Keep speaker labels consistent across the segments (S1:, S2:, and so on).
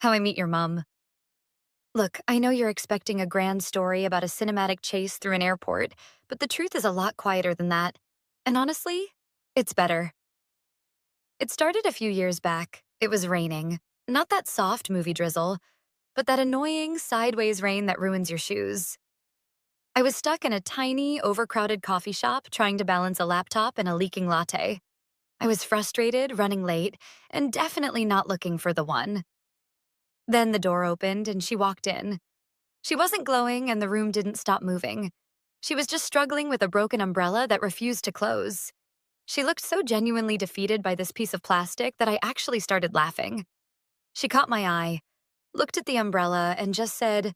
S1: How I Met Your Mom. Look, I know you're expecting a grand story about a cinematic chase through an airport, but the truth is a lot quieter than that. And honestly, it's better. It started a few years back. It was raining. Not that soft movie drizzle, but that annoying sideways rain that ruins your shoes. I was stuck in a tiny, overcrowded coffee shop trying to balance a laptop and a leaking latte. I was frustrated, running late, and definitely not looking for the one. Then the door opened and she walked in. She wasn't glowing and the room didn't stop moving. She was just struggling with a broken umbrella that refused to close. She looked so genuinely defeated by this piece of plastic that I actually started laughing. She caught my eye, looked at the umbrella, and just said,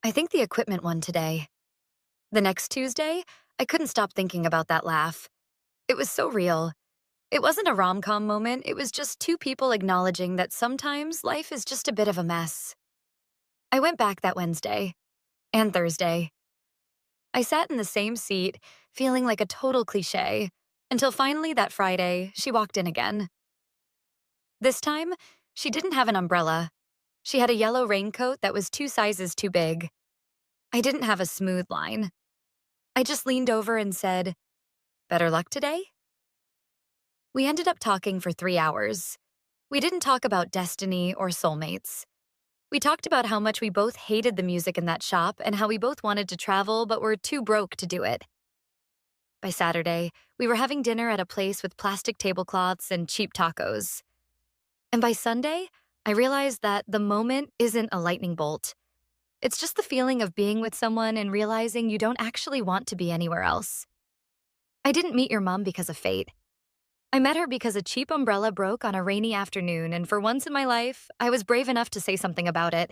S1: "I think the equipment won today." The next Tuesday, I couldn't stop thinking about that laugh. It was so real. It wasn't a rom-com moment, it was just two people acknowledging that sometimes life is just a bit of a mess. I went back that Wednesday and Thursday. I sat in the same seat, feeling like a total cliche, until finally that Friday, she walked in again. This time, she didn't have an umbrella. She had a yellow raincoat that was 2 sizes too big. I didn't have a smooth line. I just leaned over and said, "Better luck today?" We ended up talking for 3 hours. We didn't talk about destiny or soulmates. We talked about how much we both hated the music in that shop and how we both wanted to travel but were too broke to do it. By Saturday, we were having dinner at a place with plastic tablecloths and cheap tacos. And by Sunday, I realized that the moment isn't a lightning bolt. It's just the feeling of being with someone and realizing you don't actually want to be anywhere else. I didn't meet your mom because of fate. I met her because a cheap umbrella broke on a rainy afternoon, and for once in my life, I was brave enough to say something about it.